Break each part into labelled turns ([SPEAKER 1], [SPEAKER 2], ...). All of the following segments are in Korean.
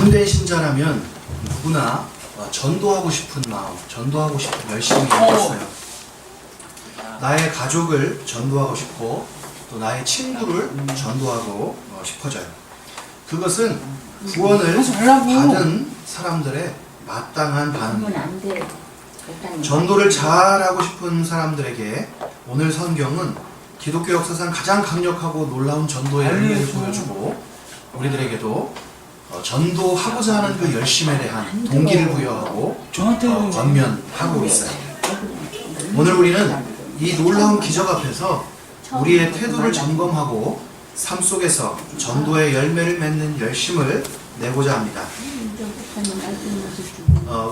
[SPEAKER 1] 참된 신자라면 누구나 전도하고 싶은 마음, 전도하고 싶은 열심이 있어요. 나의 가족을 전도하고 싶고 또 나의 친구를 전도하고 싶어져요. 그것은 구원을 받은 사람들의 마땅한 반응입니다. 전도를 잘하고 싶은 사람들에게 오늘 성경은 기독교 역사상 가장 강력하고 놀라운 전도의 열매를 보여주고 우리들에게도 전도하고자 하는 그 열심에 대한 동기를 부여하고 권면하고 있어요. 오늘 우리는 이 놀라운 기적 앞에서 우리의 태도를 점검하고 삶 속에서 전도의 열매를 맺는 열심을 내고자 합니다.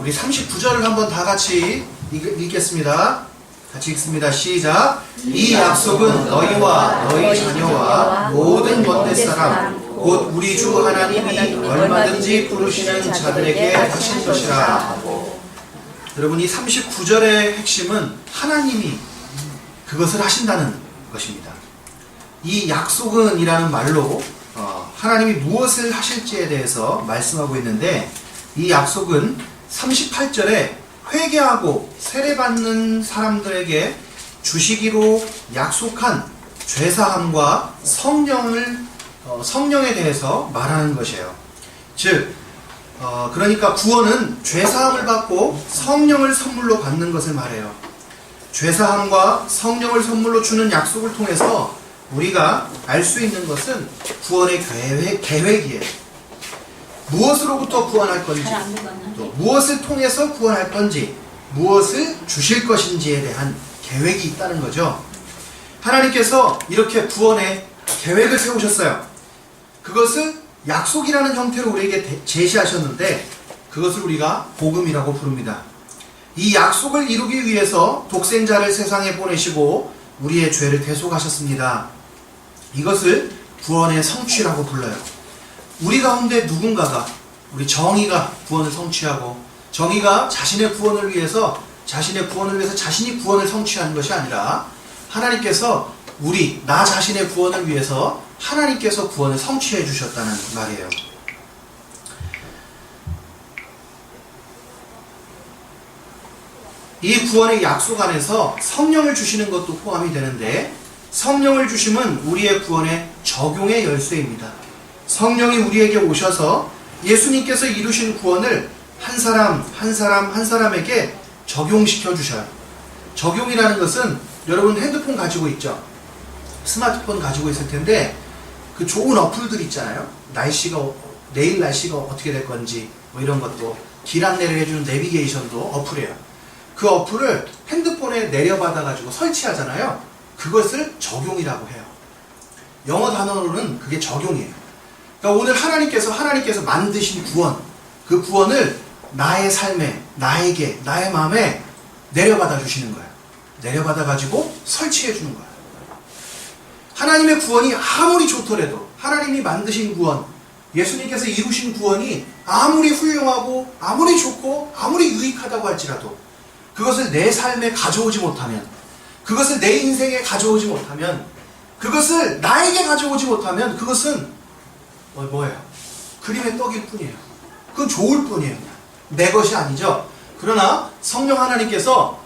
[SPEAKER 1] 우리 39절을 한번 다 같이 읽겠습니다. 같이 읽습니다. 시작. 이 약속은 너희와 너희 자녀와 모든 먼데 사람 곧 우리 주 하나님이 얼마든지 부르시는 자들에게 하실 것이라. 여러분, 이 39절의 핵심은 하나님이 그것을 하신다는 것입니다. 이 약속은 이라는 말로 하나님이 무엇을 하실지에 대해서 말씀하고 있는데, 이 약속은 38절에 회개하고 세례받는 사람들에게 주시기로 약속한 죄사함과 성령에 대해서 말하는 것이에요. 즉 그러니까 구원은 죄사함을 받고 성령을 선물로 받는 것을 말해요. 죄사함과 성령을 선물로 주는 약속을 통해서 우리가 알 수 있는 것은 구원의 계획이에요. 무엇으로부터 구원할 건지, 또 무엇을 통해서 구원할 건지, 무엇을 주실 것인지에 대한 계획이 있다는 거죠. 하나님께서 이렇게 구원의 계획을 세우셨어요. 그것을 약속이라는 형태로 우리에게 제시하셨는데 그것을 우리가 복음이라고 부릅니다. 이 약속을 이루기 위해서 독생자를 세상에 보내시고 우리의 죄를 대속하셨습니다. 이것을 구원의 성취라고 불러요. 우리 가운데 누군가가, 우리 정의가 구원을 성취하고, 정의가 자신의 구원을 위해서 자신이 구원을 성취하는 것이 아니라 하나님께서 나 자신의 구원을 위해서 하나님께서 구원을 성취해 주셨다는 말이에요. 이 구원의 약속 안에서 성령을 주시는 것도 포함이 되는데, 성령을 주심은 우리의 구원의 적용의 열쇠입니다. 성령이 우리에게 오셔서 예수님께서 이루신 구원을 한 사람에게 적용시켜 주셔요. 적용이라는 것은, 여러분 핸드폰 가지고 있죠? 스마트폰 가지고 있을 텐데 그 좋은 어플들 있잖아요. 내일 날씨가 어떻게 될 건지 뭐 이런 것도, 길 안내를 해주는 내비게이션도 어플이에요. 그 어플을 핸드폰에 내려받아 가지고 설치하잖아요. 그것을 적용이라고 해요. 영어 단어로는 그게 적용이에요. 그러니까 오늘 하나님께서 만드신 구원, 그 구원을 나의 삶에, 나의 마음에 내려받아 주시는 거예요. 내려받아 가지고 설치해 주는 거예요. 하나님의 구원이 아무리 좋더라도, 하나님이 만드신 구원, 예수님께서 이루신 구원이 아무리 훌륭하고 아무리 좋고 아무리 유익하다고 할지라도 그것을 내 삶에 가져오지 못하면, 그것을 내 인생에 가져오지 못하면, 그것을 나에게 가져오지 못하면 그것은 뭐예요? 그림의 떡일 뿐이에요. 그건 좋을 뿐이에요. 내 것이 아니죠. 그러나 성령 하나님께서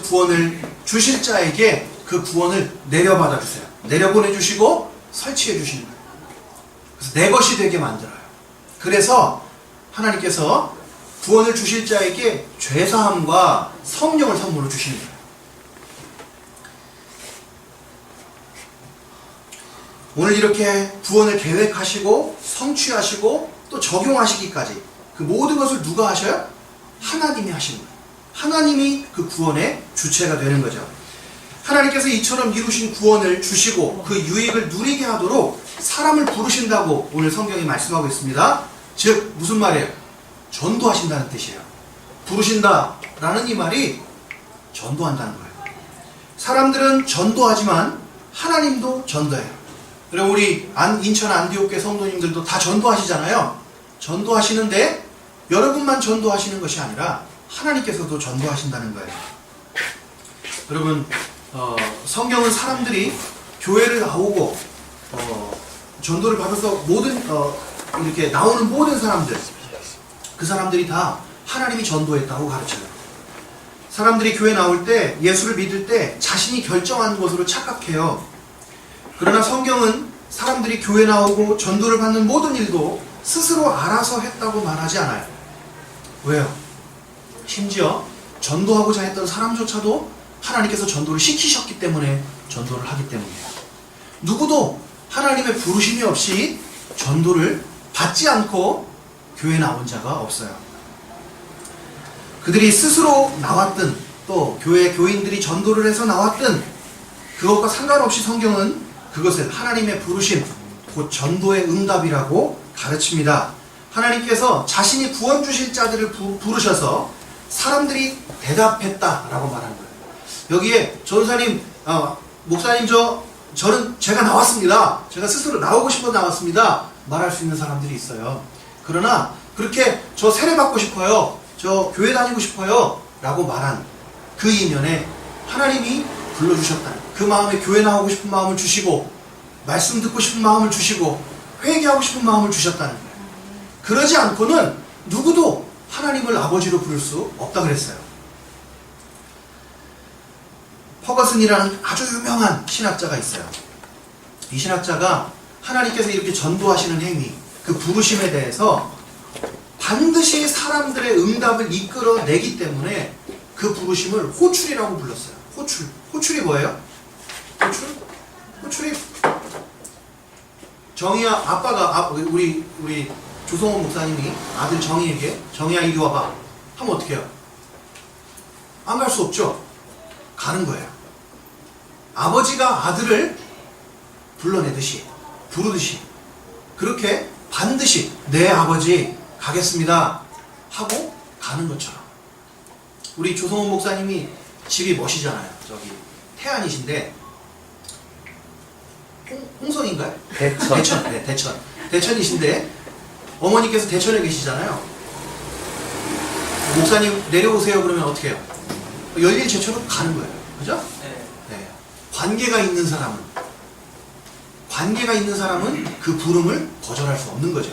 [SPEAKER 1] 구원을 주실 자에게 그 구원을 내려받아 주세요. 내려보내 주시고 설치해 주시는 거예요. 그래서 내 것이 되게 만들어요. 그래서 하나님께서 구원을 주실 자에게 죄사함과 성령을 선물로 주시는 거예요. 오늘 이렇게 구원을 계획하시고 성취하시고 또 적용하시기까지 그 모든 것을 누가 하셔요? 하나님이 하시는 거예요. 하나님이 그 구원의 주체가 되는 거죠. 하나님께서 이처럼 이루신 구원을 주시고 그 유익을 누리게 하도록 사람을 부르신다고 오늘 성경이 말씀하고 있습니다. 즉 무슨 말이에요? 전도하신다는 뜻이에요. 부르신다라는 이 말이 전도한다는 거예요. 사람들은 전도하지만 하나님도 전도해요. 그리고 우리 인천 안디옥교 성도님들도 다 전도하시잖아요. 전도하시는데 여러분만 전도하시는 것이 아니라 하나님께서도 전도하신다는 거예요. 여러분, 성경은 사람들이 교회를 나오고 전도를 받아서 모든 이렇게 나오는 모든 사람들, 그 사람들이 다 하나님이 전도했다고 가르쳐요. 사람들이 교회 나올 때, 예수를 믿을 때 자신이 결정한 것으로 착각해요. 그러나 성경은 사람들이 교회 나오고 전도를 받는 모든 일도 스스로 알아서 했다고 말하지 않아요. 왜요? 심지어 전도하고자 했던 사람조차도 하나님께서 전도를 시키셨기 때문에 전도를 하기 때문이에요. 누구도 하나님의 부르심이 없이 전도를 받지 않고 교회에 나온 자가 없어요. 그들이 스스로 나왔든 또 교회 교인들이 전도를 해서 나왔든 그것과 상관없이 성경은 그것을 하나님의 부르심, 곧 전도의 응답이라고 가르칩니다. 하나님께서 자신이 구원 주실 자들을 부르셔서 사람들이 대답했다라고 말한 거예요. 여기에 전사님, 목사님 저는 제가 나왔습니다. 제가 스스로 나오고 싶어서 나왔습니다. 말할 수 있는 사람들이 있어요. 그러나 그렇게 저 세례 받고 싶어요. 저 교회 다니고 싶어요. 라고 말한 그 이면에 하나님이 불러주셨다. 그 마음에 교회 나오고 싶은 마음을 주시고 말씀 듣고 싶은 마음을 주시고 회개하고 싶은 마음을 주셨다는 거예요. 그러지 않고는 누구도 하나님을 아버지로 부를 수 없다 그랬어요. 퍼거슨이라는 아주 유명한 신학자가 있어요. 이 신학자가 하나님께서 이렇게 전도하시는 행위, 그 부르심에 대해서 반드시 사람들의 응답을 이끌어내기 때문에 그 부르심을 호출이라고 불렀어요. 호출. 호출이 뭐예요? 호출이 정희야, 아빠가 우리 조성원 목사님이 아들 정희에게 정희야 이리 와봐 하면 어떻게 해요? 안 갈 수 없죠. 가는 거예요. 아버지가 아들을 불러내듯이 부르듯이 그렇게 반드시 내 아버지 가겠습니다 하고 가는 것처럼 우리 조성원 목사님이 집이 멋이잖아요. 저기 태안이신데 홍성인가요? 대천. 네, 대천이신데 어머니께서 대천에 계시잖아요. 목사님 내려오세요 그러면 어떻게 해요? 열릴 제처럼 가는 거예요. 그죠? 네. 관계가 있는 사람은 그 부름을 거절할 수 없는 거죠.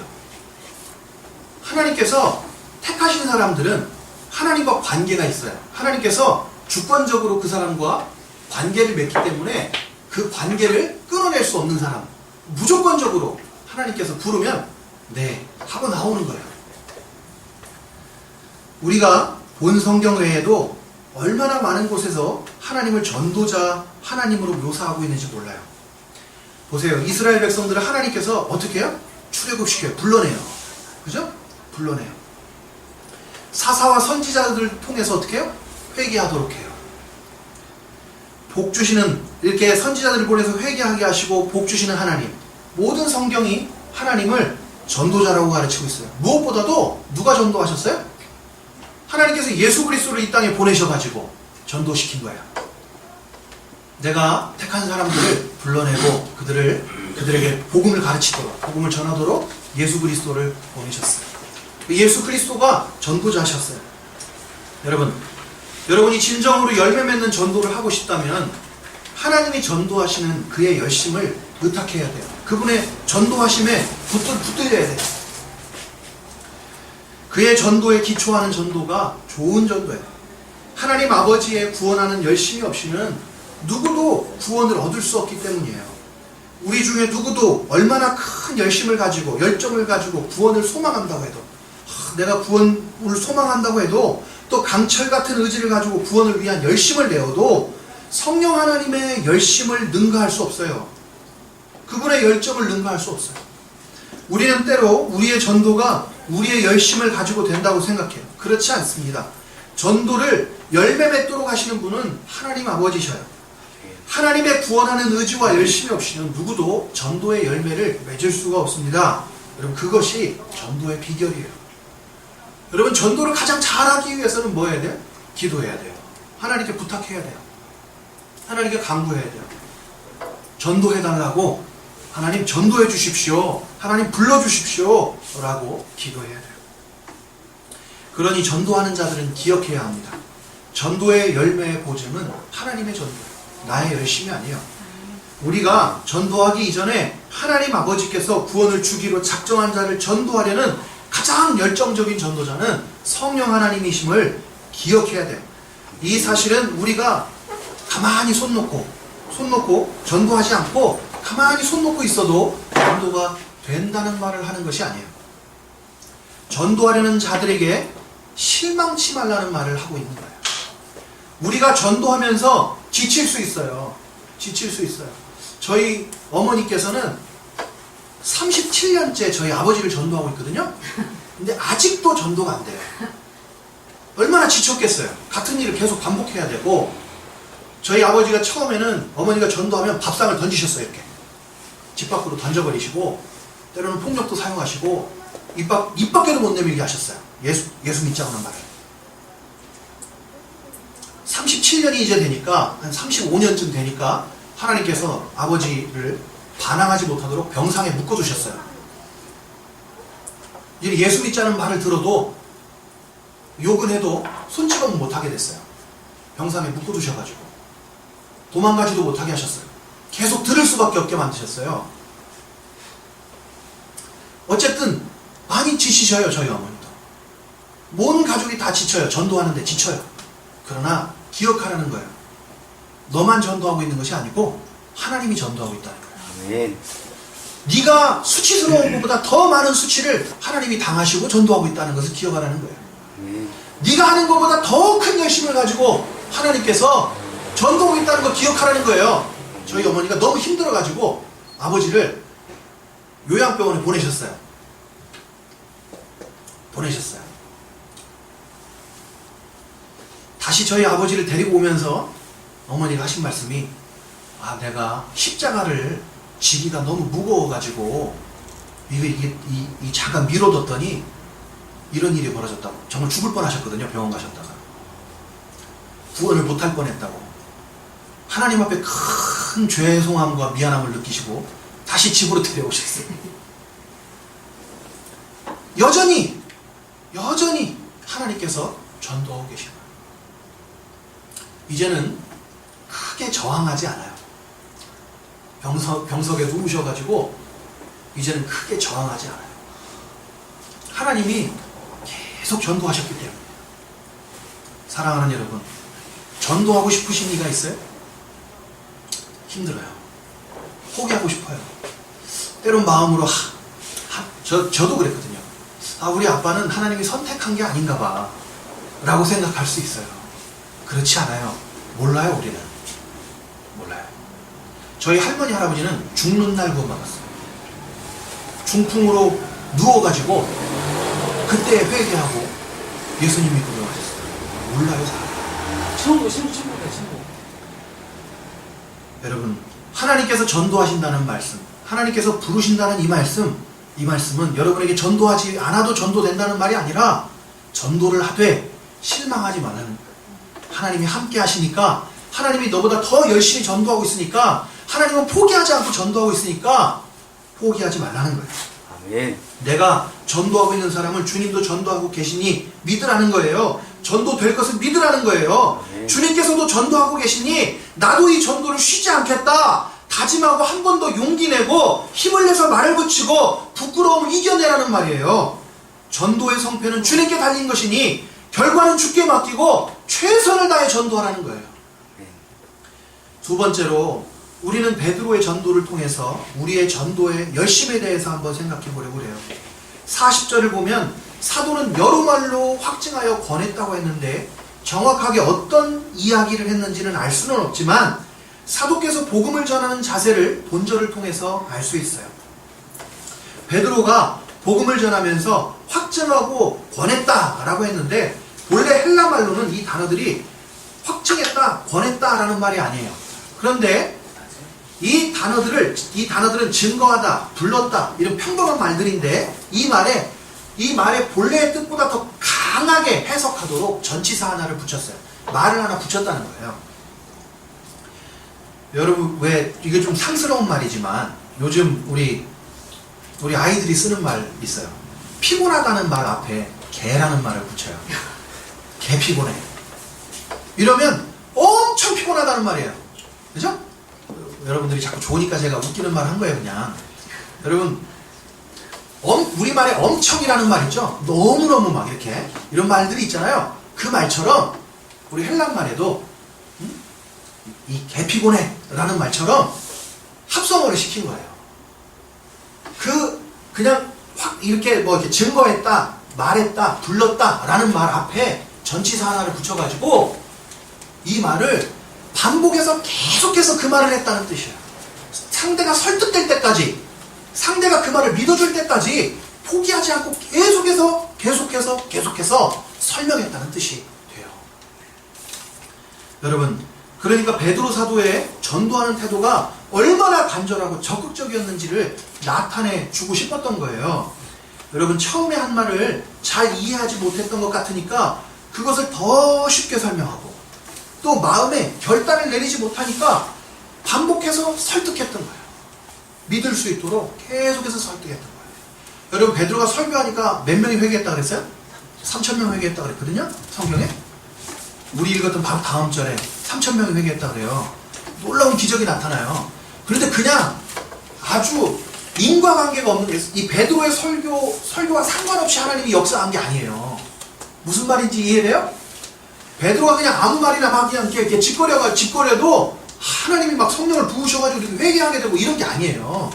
[SPEAKER 1] 하나님께서 택하신 사람들은 하나님과 관계가 있어요. 하나님께서 주권적으로 그 사람과 관계를 맺기 때문에 그 관계를 끊어낼 수 없는 사람, 무조건적으로 하나님께서 부르면 네 하고 나오는 거예요. 우리가 본 성경 외에도 얼마나 많은 곳에서 하나님을 전도자 하나님으로 묘사하고 있는지 몰라요. 보세요. 이스라엘 백성들을 하나님께서 어떻게 해요? 출애굽시켜요. 불러내요. 그죠? 불러내요. 사사와 선지자들을 통해서 어떻게 해요? 회개하도록 해요. 복 주시는, 이렇게 선지자들을 보내서 회개하게 하시고 복 주시는 하나님. 모든 성경이 하나님을 전도자라고 가르치고 있어요. 무엇보다도 누가 전도하셨어요? 하나님께서 예수 그리스도를 이 땅에 보내셔가지고 전도시킨 거예요. 내가 택한 사람들을 불러내고 그들에게 복음을 가르치도록, 복음을 전하도록 예수 그리스도를 보내셨어요. 예수 그리스도가 전도자셨어요. 여러분이 진정으로 열매 맺는 전도를 하고 싶다면 하나님이 전도하시는 그의 열심을 의탁해야 돼요. 그분의 전도하심에 붙들려야 돼요. 그의 전도에 기초하는 전도가 좋은 전도예요. 하나님 아버지의 구원하는 열심이 없이는 누구도 구원을 얻을 수 없기 때문이에요. 우리 중에 누구도 얼마나 큰 열심을 가지고 열정을 가지고 구원을 소망한다고 해도 내가 구원을 소망한다고 해도 또 강철 같은 의지를 가지고 구원을 위한 열심을 내어도 성령 하나님의 열심을 능가할 수 없어요. 그분의 열정을 능가할 수 없어요. 우리는 때로 우리의 전도가 우리의 열심을 가지고 된다고 생각해요. 그렇지 않습니다. 전도를 열매 맺도록 하시는 분은 하나님 아버지셔요. 하나님의 구원하는 의지와 열심이 없이는 누구도 전도의 열매를 맺을 수가 없습니다. 여러분, 그것이 전도의 비결이에요. 여러분, 전도를 가장 잘하기 위해서는 뭐 해야 돼요? 기도해야 돼요. 하나님께 부탁해야 돼요. 하나님께 간구해야 돼요. 전도해달라고, 하나님 전도해 주십시오, 하나님 불러주십시오 라고 기도해야 돼요. 그러니 전도하는 자들은 기억해야 합니다. 전도의 열매의 보증은 하나님의 전도예요. 나의 열심이 아니에요. 우리가 전도하기 이전에 하나님 아버지께서 구원을 주기로 작정한 자를 전도하려는 가장 열정적인 전도자는 성령 하나님이심을 기억해야 돼요. 이 사실은 우리가 가만히 손 놓고 전도하지 않고 가만히 손 놓고 있어도 전도가 된다는 말을 하는 것이 아니에요. 전도하려는 자들에게 실망치 말라는 말을 하고 있는 거예요. 우리가 전도하면서 지칠 수 있어요. 저희 어머니께서는 37년째 저희 아버지를 전도하고 있거든요. 근데 아직도 전도가 안 돼요. 얼마나 지쳤겠어요. 같은 일을 계속 반복해야 되고, 저희 아버지가 처음에는 어머니가 전도하면 밥상을 던지셨어요. 이렇게 집 밖으로 던져버리시고, 때로는 폭력도 사용하시고, 입 밖에도 못 내밀게 하셨어요. 예수 믿자고는 말을. 37년이 이제 되니까, 한 35년쯤 되니까 하나님께서 아버지를 반항하지 못하도록 병상에 묶어두셨어요. 이제 예수 믿자는 말을 들어도 욕은 해도 손찌검 못하게 됐어요. 병상에 묶어두셔가지고 도망가지도 못하게 하셨어요. 계속 들을 수밖에 없게 만드셨어요. 어쨌든 많이 지치셔요. 저희 어머니도 온 가족이 다 지쳐요. 전도하는데 지쳐요. 그러나 기억하라는 거예요. 너만 전도하고 있는 것이 아니고 하나님이 전도하고 있다는 거예요.
[SPEAKER 2] 아멘.
[SPEAKER 1] 네가 수치스러운 것보다 더 많은 수치를 하나님이 당하시고 전도하고 있다는 것을 기억하라는 거예요.
[SPEAKER 2] 아멘.
[SPEAKER 1] 네가 하는 것보다 더 큰 열심을 가지고 하나님께서 전도하고 있다는 걸 기억하라는 거예요. 저희 어머니가 너무 힘들어가지고 아버지를 요양병원에 보내셨어요. 다시 저희 아버지를 데리고 오면서 어머니가 하신 말씀이, 내가 십자가를 지기가 너무 무거워가지고 이 잠깐 미뤄뒀더니 이런 일이 벌어졌다고. 정말 죽을 뻔하셨거든요. 병원 가셨다가 구원을 못할 뻔했다고. 하나님 앞에 큰 죄송함과 미안함을 느끼시고 다시 집으로 데려오셨어요. 여전히 하나님께서 전도하고 계시는 거예요. 이제는 크게 저항하지 않아요. 병석에 누우셔가지고 이제는 크게 저항하지 않아요. 하나님이 계속 전도하셨기 때문에. 사랑하는 여러분, 전도하고 싶으신 이가 있어요? 힘들어요. 포기하고 싶어요. 때론 마음으로 저도 그랬거든요. 우리 아빠는 하나님이 선택한 게 아닌가 봐 라고 생각할 수 있어요. 그렇지 않아요. 몰라요. 우리는 몰라요. 저희 할머니 할아버지는 죽는 날 구원받았어요. 중풍으로 누워가지고 그때 회개하고 예수님 믿고 들어가셨어요. 몰라요. 사람.
[SPEAKER 2] 친구.
[SPEAKER 1] 여러분, 하나님께서 전도하신다는 말씀, 하나님께서 부르신다는 이 말씀은 여러분에게 전도하지 않아도 전도된다는 말이 아니라 전도를 하되 실망하지 말라는 거예요. 하나님이 함께 하시니까, 하나님이 너보다 더 열심히 전도하고 있으니까, 하나님은 포기하지 않고 전도하고 있으니까 포기하지 말라는 거예요.
[SPEAKER 2] 아멘.
[SPEAKER 1] 내가 전도하고 있는 사람을 주님도 전도하고 계시니 믿으라는 거예요. 전도될 것을 믿으라는 거예요.
[SPEAKER 2] 아멘.
[SPEAKER 1] 주님께서도 전도하고 계시니 나도 이 전도를 쉬지 않겠다 다짐하고 한 번 더 용기 내고 힘을 내서 말을 붙이고 부끄러움을 이겨내라는 말이에요. 전도의 성패는 주님께 달린 것이니 결과는 주께 맡기고 최선을 다해 전도하라는 거예요. 두 번째로, 우리는 베드로의 전도를 통해서 우리의 전도의 열심에 대해서 한번 생각해 보려고 해요. 40절을 보면 사도는 여러 말로 확증하여 권했다고 했는데 정확하게 어떤 이야기를 했는지는 알 수는 없지만 사도께서 복음을 전하는 자세를 본절을 통해서 알 수 있어요. 베드로가 복음을 전하면서 확증하고 권했다라고 했는데 원래 헬라 말로는 이 단어들이 확증했다, 권했다라는 말이 아니에요. 그런데 이 단어들은 증거하다, 불렀다 이런 평범한 말들인데 이 말의 본래의 뜻보다 더 강하게 해석하도록 전치사 하나를 붙였어요. 말을 하나 붙였다는 거예요. 여러분, 왜 이게 좀 상스러운 말이지만 요즘 우리 아이들이 쓰는 말 있어요. 피곤하다는 말 앞에 개라는 말을 붙여요. 개 피곤해. 이러면 엄청 피곤하다는 말이에요. 그죠? 여러분들이 자꾸 좋으니까 제가 웃기는 말 한 거예요, 그냥. 여러분, 우리말에 엄청이라는 말 있죠? 너무너무 막 이렇게. 이런 말들이 있잖아요. 그 말처럼, 우리 헬란말에도, 이 개피고네라는 말처럼 합성어를 시킨 거예요. 그냥 확 이렇게 뭐 이렇게 증거했다, 말했다, 불렀다 라는 말 앞에 전치사 하나를 붙여가지고 이 말을 반복해서 계속해서 그 말을 했다는 뜻이에요. 상대가 설득될 때까지, 상대가 그 말을 믿어줄 때까지 포기하지 않고 계속해서 설명했다는 뜻이 돼요. 여러분, 그러니까 베드로 사도의 전도하는 태도가 얼마나 간절하고 적극적이었는지를 나타내 주고 싶었던 거예요. 여러분, 처음에 한 말을 잘 이해하지 못했던 것 같으니까 그것을 더 쉽게 설명하고, 또 마음에 결단을 내리지 못하니까 반복해서 설득했던 거예요. 믿을 수 있도록 계속해서 설득했던 거예요. 여러분, 베드로가 설교하니까 몇 명이 회개했다 그랬어요? 3,000명 회개했다 그랬거든요, 성경에. 우리 읽었던 바로 다음 절에 3,000명이 회개했다 그래요. 놀라운 기적이 나타나요. 그런데 그냥 아주 인과관계가 없는, 이 베드로의 설교와 상관없이 하나님이 역사한 게 아니에요. 무슨 말인지 이해돼요? 베드로가 그냥 아무 말이나 막 그냥 이렇게 짓거려도 하나님이 막 성령을 부으셔가지고 이렇게 회개하게 되고 이런 게 아니에요.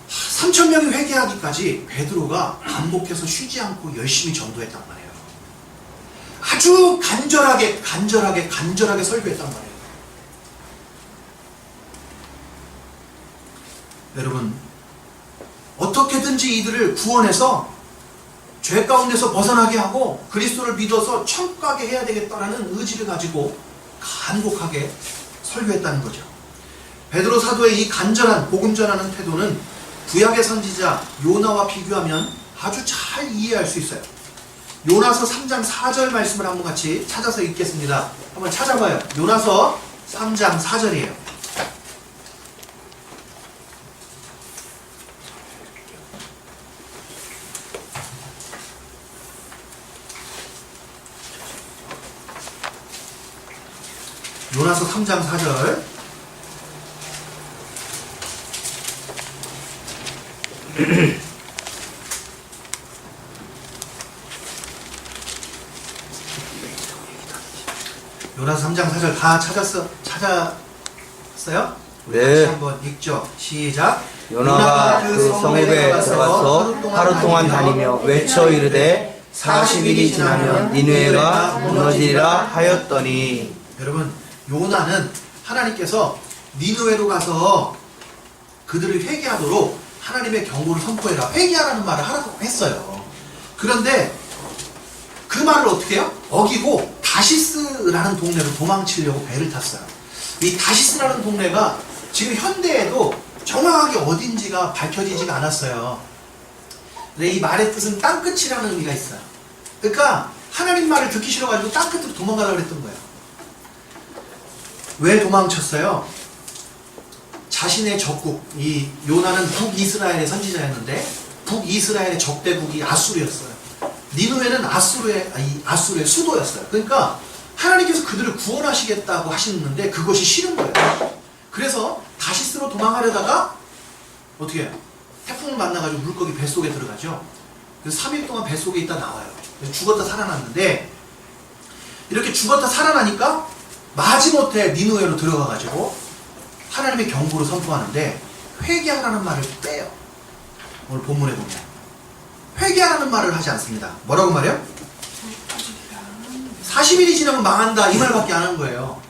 [SPEAKER 1] 3,000명이 회개하기까지 베드로가 반복해서 쉬지 않고 열심히 전도했단 말이에요. 아주 간절하게 설교했단 말이에요. 여러분, 어떻게든지 이들을 구원해서 죄 가운데서 벗어나게 하고 그리스도를 믿어서 천국 가게 해야 되겠다라는 의지를 가지고 간곡하게 설교했다는 거죠. 베드로 사도의 이 간절한 복음 전하는 태도는 구약의 선지자 요나와 비교하면 아주 잘 이해할 수 있어요. 요나서 3장 4절 말씀을 한번 같이 찾아서 읽겠습니다. 한번 찾아봐요. 요나서 3장 4절이에요. 요나서 3장 4절. 요나서 3장 4절 다 찾았어요?
[SPEAKER 2] 네.
[SPEAKER 1] 같이 한번 읽죠. 시작.
[SPEAKER 2] 요나가 그 성읍에 들어가서 하루 동안 다니며 외쳐 이르되 40일이 지나면 니느웨가 무너지리라 하였더니.
[SPEAKER 1] 여러분, 요나는 하나님께서 니느웨로 가서 그들을 회개하도록 하나님의 경고를 선포해라, 회개하라는 말을 하라고 했어요. 그런데 그 말을 어떻게 해요? 어기고 다시스라는 동네로 도망치려고 배를 탔어요. 이 다시스라는 동네가 지금 현대에도 정확하게 어딘지가 밝혀지지가 않았어요. 근데 이 말의 뜻은 땅끝이라는 의미가 있어요. 그러니까 하나님 말을 듣기 싫어가지고 땅끝으로 도망가려고 했던 거예요. 왜 도망쳤어요? 자신의 적국, 이 요나는 북이스라엘의 선지자였는데 북이스라엘의 적대국이 아수르였어요. 니느웨는 아수르의 수도였어요. 그러니까 하나님께서 그들을 구원하시겠다고 하시는데 그것이 싫은 거예요. 그래서 다시스로 도망하려다가 어떻게 해요? 태풍을 만나가지고 물고기 뱃속에 들어가죠. 그래서 3일 동안 뱃속에 있다 나와요. 죽었다 살아났는데, 이렇게 죽었다 살아나니까 마지못해 니느웨로 들어가가지고 하나님의 경고를 선포하는데 회개하라는 말을 빼요. 오늘 본문에 보면 회개하라는 말을 하지 않습니다. 뭐라고 말해요? 40일이 지나면 망한다, 이 말밖에 안 한 거예요.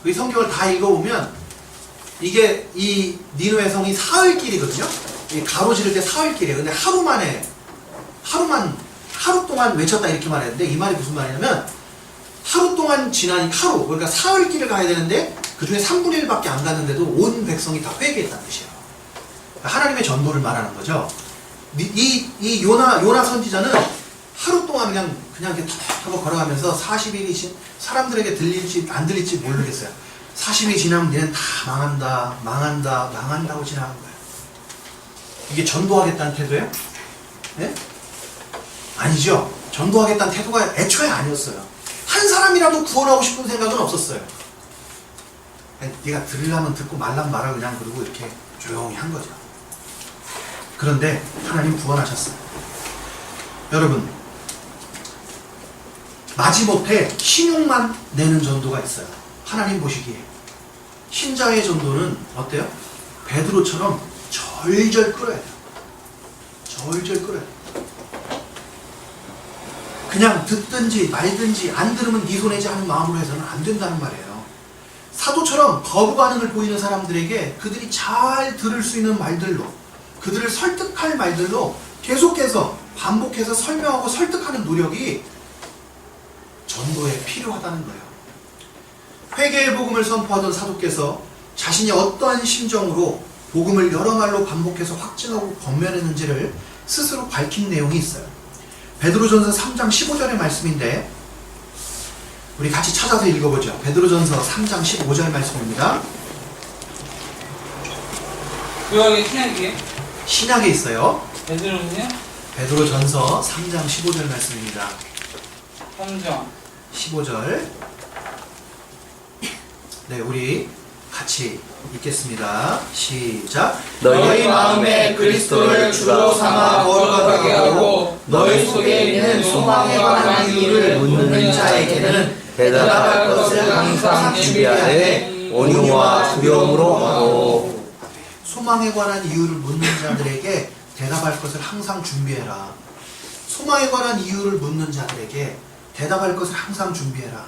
[SPEAKER 1] 이 성경을 다 읽어보면 이게 이 니느웨 성이 사흘길이거든요. 가로지를 때 사흘길이에요. 근데 하루 동안 외쳤다 이렇게 말했는데, 이 말이 무슨 말이냐면 하루 동안 지나니 하루, 그러니까 사흘길을 가야 되는데 그 중에 3분의 1밖에 안 갔는데도 온 백성이 다 회개했다는 뜻이에요. 하나님의 전도를 말하는 거죠. 이 요나 선지자는 하루 동안 그냥 이렇게 턱턱 걸어가면서 40일이 사람들에게 들릴지 안 들릴지 모르겠어요. 40일이 지나면 얘는 다 망한다고 지나간 거예요. 이게 전도하겠다는 태도예요? 네? 아니죠. 전도하겠다는 태도가 애초에 아니었어요. 한 사람이라도 구원하고 싶은 생각은 없었어요. 네가 들으려면 듣고 말라면 말아 그냥 그러고 이렇게 조용히 한 거죠. 그런데 하나님 구원하셨어요. 여러분, 마지못해 신용만 내는 전도가 있어요. 하나님 보시기에 신자의 전도는 어때요? 베드로처럼 절절 끌어야 돼요. 절절 끌어야 돼요. 그냥 듣든지 말든지 안 들으면 네 손해지 하는 마음으로 해서는 안 된다는 말이에요. 사도처럼 거부 반응을 보이는 사람들에게 그들이 잘 들을 수 있는 말들로, 그들을 설득할 말들로 계속해서 반복해서 설명하고 설득하는 노력이 전도에 필요하다는 거예요. 회개의 복음을 선포하던 사도께서 자신이 어떠한 심정으로 복음을 여러 말로 반복해서 확증하고 권면했는지를 스스로 밝힌 내용이 있어요. 베드로전서 3장 15절의 말씀인데 우리 같이 찾아서 읽어보죠. 베드로전서 3장 15절 말씀입니다.
[SPEAKER 3] 구약의 신약이에요?
[SPEAKER 1] 신약에 있어요.
[SPEAKER 3] 베드로는요?
[SPEAKER 1] 베드로전서 3장 15절 말씀입니다.
[SPEAKER 3] 3장
[SPEAKER 1] 15절. 네, 우리 같이 읽겠습니다. 시작.
[SPEAKER 2] 너희
[SPEAKER 3] 마음에 그리스도를 주로 삼아 거룩하게 하고 너희 속에 있는 소망에 관한 이유를 묻는 자에게는
[SPEAKER 2] 대답할 것을 항상 준비하되 온유와 두려움으로 하고.
[SPEAKER 1] 소망에 관한 이유를 묻는 자들에게 대답할 것을 항상 준비해라. 소망에 관한 이유를 묻는 자들에게 대답할 것을 항상 준비해라.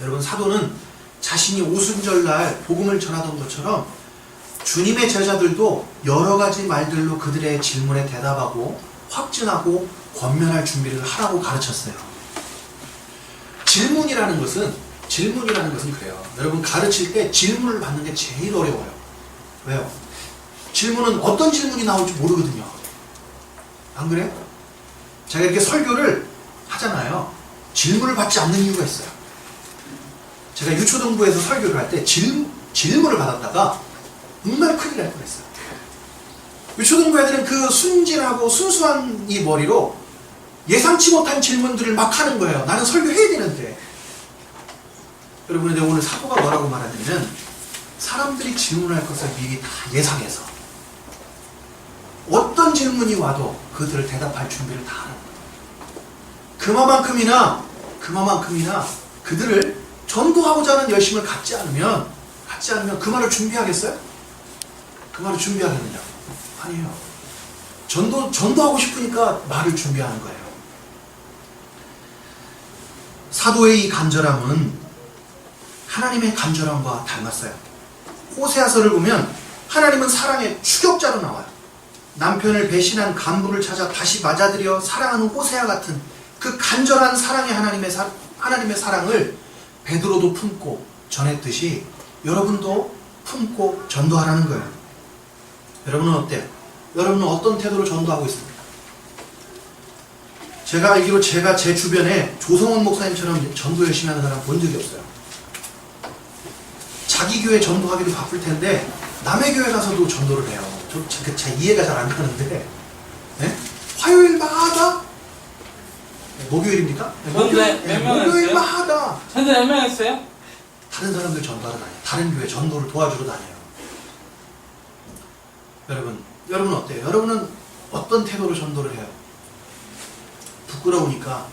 [SPEAKER 1] 여러분, 사도는 자신이 오순절날 복음을 전하던 것처럼 주님의 제자들도 여러 가지 말들로 그들의 질문에 대답하고 확증하고 권면할 준비를 하라고 가르쳤어요. 질문이라는 것은 그래요. 여러분, 가르칠 때 질문을 받는 게 제일 어려워요. 왜요? 질문은 어떤 질문이 나올지 모르거든요. 안 그래요? 제가 이렇게 설교를 하잖아요. 질문을 받지 않는 이유가 있어요. 제가 유초등부에서 설교를 할 때 질문을 받았다가 정말 큰일 날 뻔했어요. 유초등부 애들은 그 순진하고 순수한 이 머리로 예상치 못한 질문들을 막 하는 거예요. 나는 설교해야 되는데. 여러분, 근데 오늘 사도가 뭐라고 말하냐면 사람들이 질문할 것을 미리 다 예상해서 어떤 질문이 와도 그들을 대답할 준비를 다 하는 거예요. 그만큼이나 그들을 전도하고자 하는 열심을 갖지 않으면 그 말을 준비하겠어요? 그 말을 준비하겠느냐고? 아니에요. 전도하고 싶으니까 말을 준비하는 거예요. 사도의 이 간절함은 하나님의 간절함과 닮았어요. 호세아서를 보면 하나님은 사랑의 추격자로 나와요. 남편을 배신한 간부를 찾아 다시 맞아들여 사랑하는 호세아 같은 그 간절한 사랑의 하나님의 사랑을 베드로도 품고 전했듯이 여러분도 품고 전도하라는 거예요. 여러분은 어때요? 여러분은 어떤 태도로 전도하고 있습니까? 제가 알기로 제 주변에 조성원 목사님처럼 전도 열심히 하는 사람 본 적이 없어요. 자기 교회 전도하기도 바쁠 텐데 남의 교회 가서도 전도를 해요. 잘 이해가 잘 안 가는데, 네? 화요일마다 목요일입니까? 네, 목요일마다
[SPEAKER 3] 전도 몇 명 했어요?
[SPEAKER 1] 다른 사람들 전도하러 다녀요. 다른 교회 전도를 도와주러 다녀요. 여러분 어때요? 여러분은 어떤 태도로 전도를 해요? 부끄러우니까,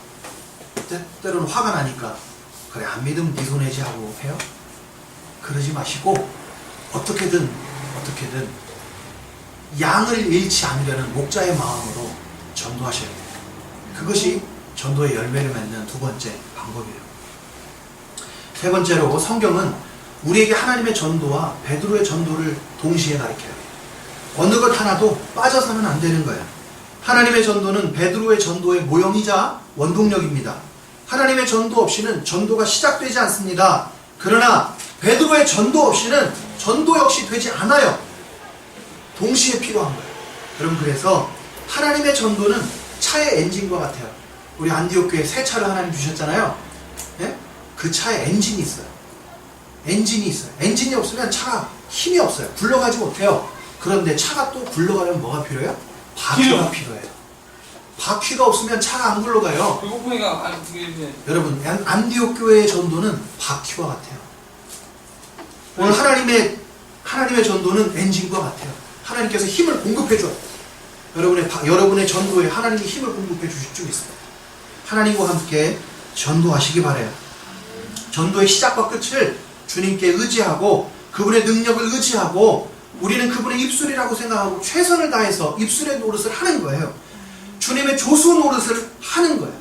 [SPEAKER 1] 때로는 화가 나니까, 그래 안 믿으면 네 손해지 하고 해요? 그러지 마시고 어떻게든 양을 잃지 않으려는 목자의 마음으로 전도하셔야 돼요. 그것이 전도의 열매를 맺는 두 번째 방법이에요. 세 번째로 성경은 우리에게 하나님의 전도와 베드로의 전도를 동시에 가르쳐요. 어느 것 하나도 빠져서는 안 되는 거예요. 하나님의 전도는 베드로의 전도의 모형이자 원동력입니다. 하나님의 전도 없이는 전도가 시작되지 않습니다. 그러나 베드로의 전도 없이는 전도 역시 되지 않아요. 동시에 필요한 거예요. 여러분, 그래서 하나님의 전도는 차의 엔진과 같아요. 우리 안디옥 교회 새 차를 하나님 주셨잖아요. 네? 그 차에 엔진이 있어요. 엔진이 없으면 차가 힘이 없어요. 굴러가지 못해요. 그런데 차가 또 굴러가려면 뭐가 필요해요? 바퀴가 필요해요. 바퀴가 없으면 차가 안 굴러가요.
[SPEAKER 3] 배고프니까
[SPEAKER 1] 여러분, 안디옥 교회의 전도는 바퀴와 같아요. 오늘 하나님의 전도는 엔진과 같아요. 하나님께서 힘을 공급해줘요. 여러분의 전도에 하나님이 힘을 공급해 주실 줄 있습니다. 하나님과 함께 전도하시기 바라요. 전도의 시작과 끝을 주님께 의지하고 그분의 능력을 의지하고 우리는 그분의 입술이라고 생각하고 최선을 다해서 입술의 노릇을 하는 거예요. 주님의 조수 노릇을 하는 거예요.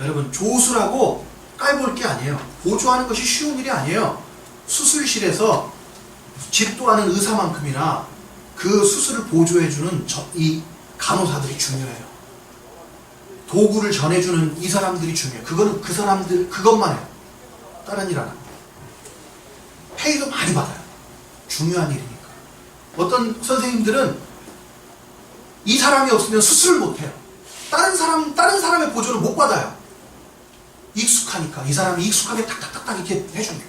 [SPEAKER 1] 여러분, 조수라고 깔볼 게 아니에요. 보조하는 것이 쉬운 일이 아니에요. 수술실에서 집도하는 의사만큼이나 그 수술을 보조해주는 이 간호사들이 중요해요. 도구를 전해주는 이 사람들이 중요해요. 그거는 그 사람들 그것만 해요. 다른 일 안 합니다. 페이도 많이 받아요. 중요한 일이니까. 어떤 선생님들은 이 사람이 없으면 수술을 못해요. 다른 사람의 보조를 못 받아요. 익숙하니까. 이 사람이 익숙하게 탁탁탁탁 이렇게 해주니까.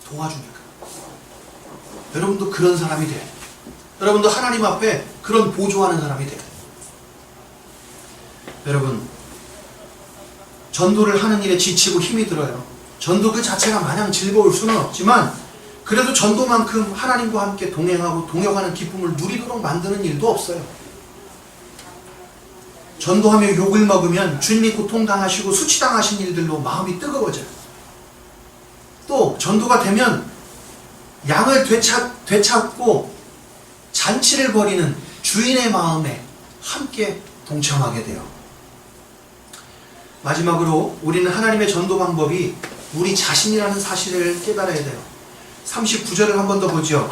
[SPEAKER 1] 도와주니까. 여러분도 그런 사람이 돼요. 여러분도 하나님 앞에 그런 보조하는 사람이 돼요. 여러분, 전도를 하는 일에 지치고 힘이 들어요. 전도 그 자체가 마냥 즐거울 수는 없지만 그래도 전도만큼 하나님과 함께 동행하고 동역하는 기쁨을 누리도록 만드는 일도 없어요. 전도하며 욕을 먹으면 주님이 고통당하시고 수치당하신 일들로 마음이 뜨거워져요. 또 전도가 되면 양을 되찾고 잔치를 벌이는 주인의 마음에 함께 동참하게 돼요. 마지막으로 우리는 하나님의 전도 방법이 우리 자신이라는 사실을 깨달아야 돼요. 39절을 한 번 더 보죠.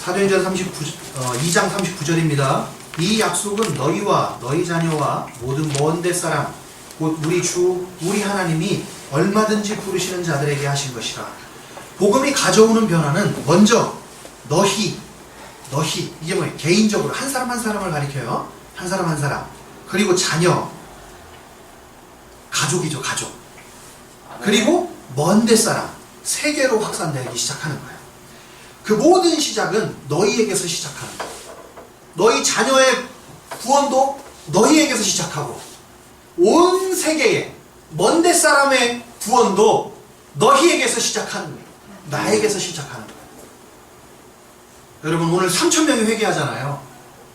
[SPEAKER 1] 사도행전 2장 39절입니다. 이 약속은 너희와 너희 자녀와 모든 먼 데 사람 곧 우리 주 우리 하나님이 얼마든지 부르시는 자들에게 하신 것이라. 복음이 가져오는 변화는 먼저 너희 이게 뭐예요? 개인적으로 한 사람 한 사람을 가리켜요. 한 사람 한 사람. 그리고 자녀, 가족이죠. 가족. 그리고 먼 데 사람, 세계로 확산되기 시작하는 거예요. 그 모든 시작은 너희에게서 시작하는 거예요. 너희 자녀의 구원도 너희에게서 시작하고 온 세계에 먼 데 사람의 구원도 너희에게서 시작하는 거예요. 나에게서 시작하는 거예요. 여러분, 오늘 3,000명이 회개하잖아요.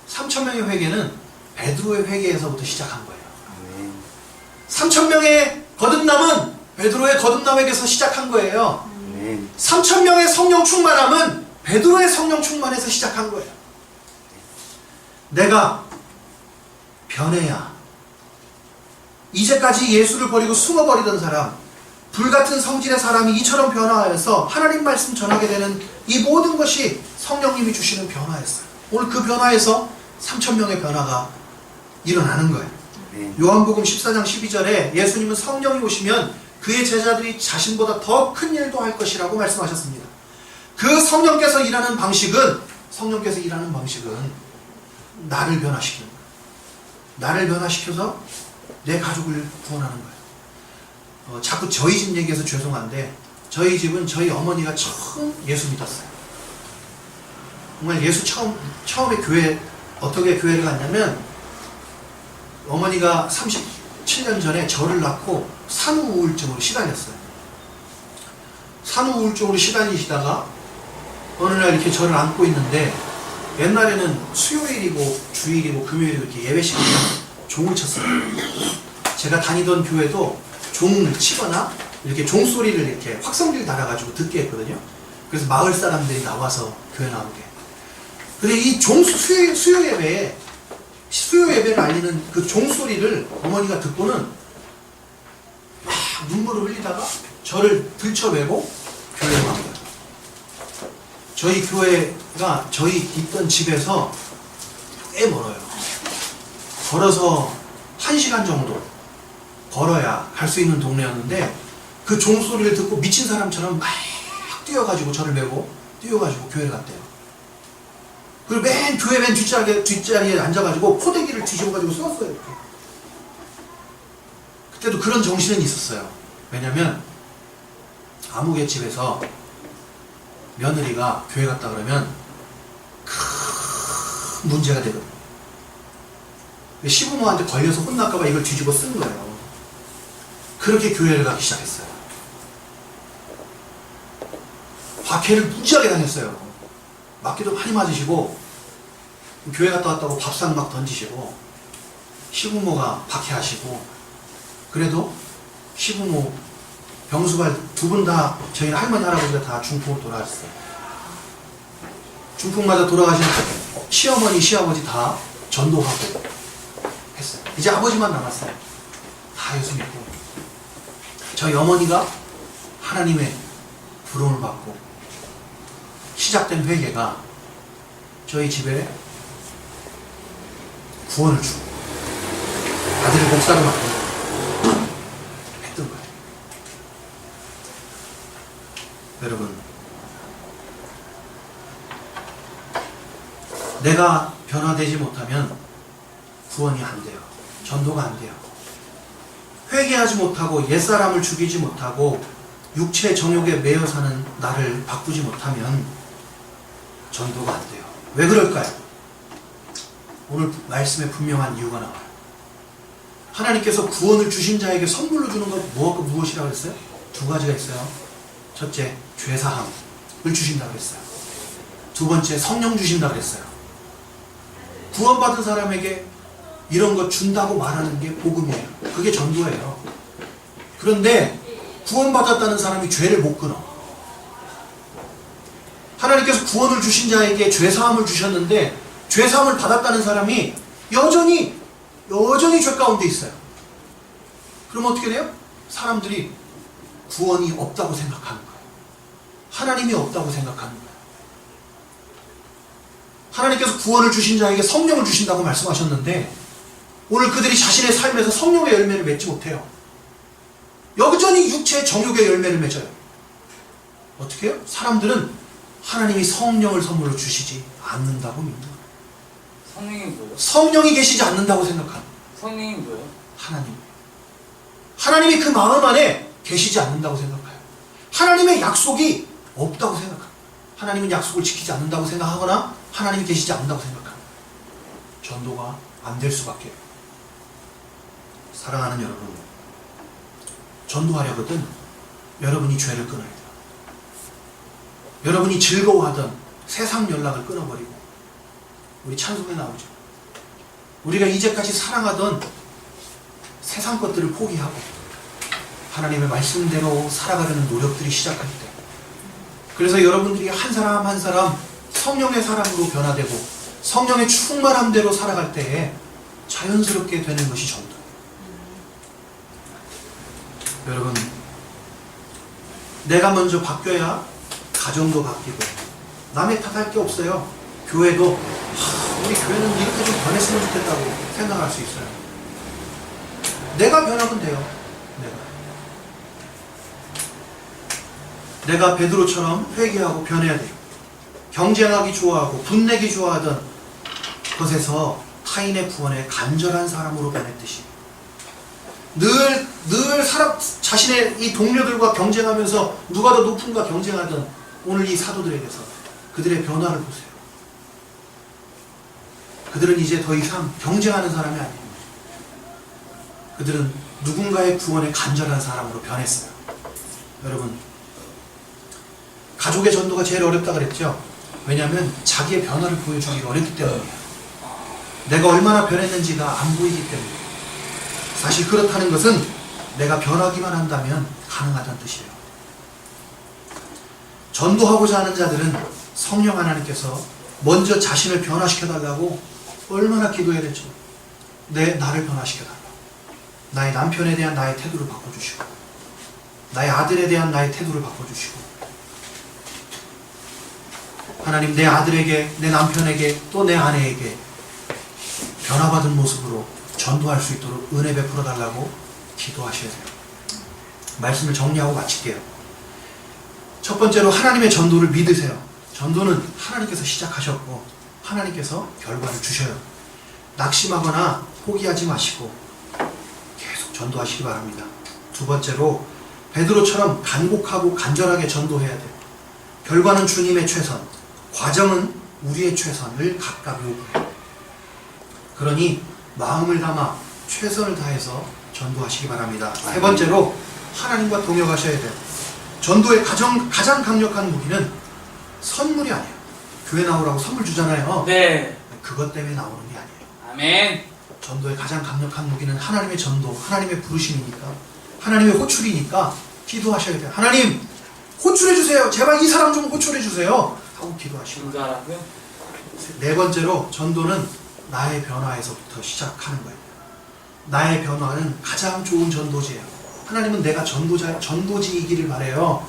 [SPEAKER 1] 3,000명의 회개는 베드로의 회개에서부터 시작한 거예요. 3,000명의 거듭남은 베드로의 거듭남에게서 시작한 거예요. 3,000명의 성령 충만함은 베드로의 성령 충만에서 시작한 거예요. 내가 변해야 이제까지 예수를 버리고 숨어버리던 사람, 불같은 성질의 사람이 이처럼 변화하여서 하나님 말씀 전하게 되는 이 모든 것이 성령님이 주시는 변화였어요. 오늘 그 변화에서 3,000명의 변화가 일어나는 거예요. 요한복음 14장 12절에 예수님은 성령이 오시면 그의 제자들이 자신보다 더 큰 일도 할 것이라고 말씀하셨습니다. 그 성령께서 일하는 방식은 나를 변화시키는 거예요. 나를 변화시켜서 내 가족을 구원하는 거예요. 자꾸 저희 집 얘기해서 죄송한데 저희 집은 저희 어머니가 처음 예수 믿었어요. 정말 예수 처음에 어떻게 교회를 갔냐면 어머니가 37년 전에 저를 낳고 산후우울증으로 시달렸어요. 산후우울증으로 시달리시다가 어느 날 이렇게 저를 안고 있는데 옛날에는 수요일이고 주일이고 금요일이고 이렇게 예배시간에 종을 쳤어요. 제가 다니던 교회도 종을 치거나 이렇게 종소리를 이렇게 확성기를 달아가지고 듣게 했거든요. 그래서 마을 사람들이 나와서 교회 나오게. 근데 이 수요 예배를 알리는 그 종소리를 어머니가 듣고는 막 눈물을 흘리다가 저를 들쳐매고 교회에 간 거예요. 저희 교회가 저희 있던 집에서 꽤 멀어요. 걸어서 1시간 정도 걸어야 갈 수 있는 동네였는데 그 종소리를 듣고 미친 사람처럼 막 뛰어가지고 저를 메고 뛰어가지고 교회를 갔대요. 그리고 교회 맨 뒷자리에 앉아가지고 포대기를 뒤집어가지고 쏘았어요. 이렇게. 그때도 그런 정신은 있었어요. 왜냐면 아무개 집에서 며느리가 교회 갔다 그러면 큰 문제가 되거든요. 시부모한테 걸려서 혼날까봐 이걸 뒤집어 쓴 거예요. 그렇게 교회를 가기 시작했어요. 박해를 무지하게 당했어요. 맞기도 많이 맞으시고, 교회 갔다 왔다고 밥상 막 던지시고, 시부모가 박해하시고, 그래도 시부모, 병수발 두 분 다, 저희 할머니, 할아버지가 다 중풍으로 돌아가셨어요. 중풍 맞아 돌아가신 시어머니, 시아버지 다 전도하고 했어요. 이제 아버지만 남았어요. 다 예수 믿고. 저희 어머니가 하나님의 부름을 받고 시작된 회개가 저희 집에 구원을 주고 아들을 목사로 만들고 했던 거예요. 여러분, 내가 변화되지 못하면 구원이 안 돼요. 전도가 안 돼요. 회개하지 못하고 옛사람을 죽이지 못하고 육체 정욕에 매여 사는 나를 바꾸지 못하면 전도가 안 돼요. 왜 그럴까요? 오늘 말씀에 분명한 이유가 나와요. 하나님께서 구원을 주신 자에게 선물로 주는 것 무엇이라고 했어요? 두 가지가 있어요. 첫째, 죄사함을 주신다고 했어요. 두 번째, 성령 주신다고 했어요. 구원받은 사람에게 이런 거 준다고 말하는 게 복음이에요. 그게 전도예요. 그런데 구원받았다는 사람이 죄를 못 끊어. 하나님께서 구원을 주신 자에게 죄사함을 주셨는데 죄사함을 받았다는 사람이 여전히 죄 가운데 있어요. 그럼 어떻게 돼요? 사람들이 구원이 없다고 생각하는 거예요. 하나님이 없다고 생각하는 거예요. 하나님께서 구원을 주신 자에게 성령을 주신다고 말씀하셨는데 오늘 그들이 자신의 삶에서 성령의 열매를 맺지 못해요. 여전히 육체의 정욕의 열매를 맺어요. 어떻게 해요? 사람들은 하나님이 성령을 선물로 주시지 않는다고 믿는 거예요.
[SPEAKER 3] 성령이 뭐예요?
[SPEAKER 1] 성령이 계시지 않는다고 생각하는 거예요.
[SPEAKER 3] 성령이 뭐예요?
[SPEAKER 1] 하나님. 하나님이 그 마음 안에 계시지 않는다고 생각해요. 하나님의 약속이 없다고 생각합니다. 하나님은 약속을 지키지 않는다고 생각하거나 하나님이 계시지 않는다고 생각합니다. 전도가 안 될 수밖에. 사랑하는 여러분, 전도하려거든 여러분이 죄를 끊어야 돼요. 여러분이 즐거워하던 세상 연락을 끊어버리고, 우리 찬송에 나오죠. 우리가 이제까지 사랑하던 세상 것들을 포기하고 하나님의 말씀대로 살아가려는 노력들이 시작할 때, 그래서 여러분들이 한 사람 한 사람 성령의 사람으로 변화되고 성령의 충만함대로 살아갈 때에 자연스럽게 되는 것이 전도. 여러분, 내가 먼저 바뀌어야 가정도 바뀌고 남의 탓할 게 없어요. 교회도 우리 교회는 이렇게 좀 변했으면 좋겠다고 생각할 수 있어요. 내가 변하면 돼요. 내가 베드로처럼 회개하고 변해야 돼요. 경쟁하기 좋아하고 분내기 좋아하던 것에서 타인의 구원에 간절한 사람으로 변했듯이 늘 자신의 이 동료들과 경쟁하면서 누가 더 높은가 경쟁하던 오늘 이 사도들에게서 그들의 변화를 보세요. 그들은 이제 더 이상 경쟁하는 사람이 아닙니다. 그들은 누군가의 구원에 간절한 사람으로 변했어요. 여러분, 가족의 전도가 제일 어렵다 그랬죠? 왜냐하면 자기의 변화를 보여주기가 어렵기 때문이에요. 내가 얼마나 변했는지가 안 보이기 때문이에요. 사실 그렇다는 것은 내가 변하기만 한다면 가능하다는 뜻이에요. 전도하고자 하는 자들은 성령 하나님께서 먼저 자신을 변화시켜달라고 얼마나 기도해야 되죠. 나를 변화시켜달라고. 나의 남편에 대한 나의 태도를 바꿔주시고 나의 아들에 대한 나의 태도를 바꿔주시고 하나님, 내 아들에게, 내 남편에게, 또 내 아내에게 변화받은 모습으로 전도할 수 있도록 은혜 베풀어 달라고 기도하셔야 돼요. 말씀을 정리하고 마칠게요. 첫 번째로 하나님의 전도를 믿으세요. 전도는 하나님께서 시작하셨고 하나님께서 결과를 주셔요. 낙심하거나 포기하지 마시고 계속 전도하시기 바랍니다. 두 번째로 베드로처럼 간곡하고 간절하게 전도해야 돼요. 결과는 주님의 최선, 과정은 우리의 최선을 각각 요구해요. 그러니 마음을 담아 최선을 다해서 전도하시기 바랍니다. 세 번째로 하나님과 동역하셔야 돼요. 전도의 가장 강력한 무기는 선물이 아니에요. 교회 나오라고 선물 주잖아요.
[SPEAKER 3] 네.
[SPEAKER 1] 그것 때문에 나오는 게 아니에요.
[SPEAKER 3] 아멘.
[SPEAKER 1] 전도의 가장 강력한 무기는 하나님의 전도, 하나님의 부르심이니까, 하나님의 호출이니까 기도하셔야 돼요. 하나님, 호출해주세요. 제발 이 사람 좀 호출해주세요. 하고 기도하시고.
[SPEAKER 3] 기도하라고요?
[SPEAKER 1] 네 번째로 전도는 나의 변화에서부터 시작하는 거예요. 나의 변화는 가장 좋은 전도지예요. 하나님은 내가 전도지이기를 바래요.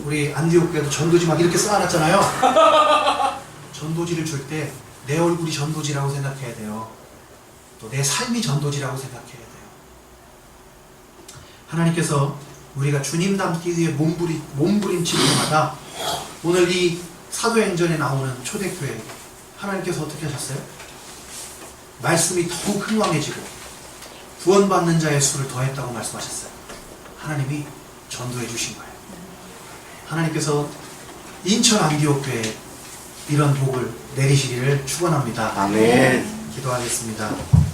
[SPEAKER 1] 우리 안디옥 교회도 전도지 막 이렇게 쌓아놨잖아요. 전도지를 줄 때 내 얼굴이 전도지라고 생각해야 돼요. 또 내 삶이 전도지라고 생각해야 돼요. 하나님께서 우리가 주님 닮기 위해 몸부림칠 때마다 오늘 이 사도행전에 나오는 초대교회 하나님께서 어떻게 하셨어요? 말씀이 더욱 흥왕해지고 구원받는 자의 수를 더했다고 말씀하셨어요. 하나님이 전도해 주신 거예요. 하나님께서 인천 안디옥 교회에 이런 복을 내리시기를 축원합니다.
[SPEAKER 2] 아멘.
[SPEAKER 1] 기도하겠습니다.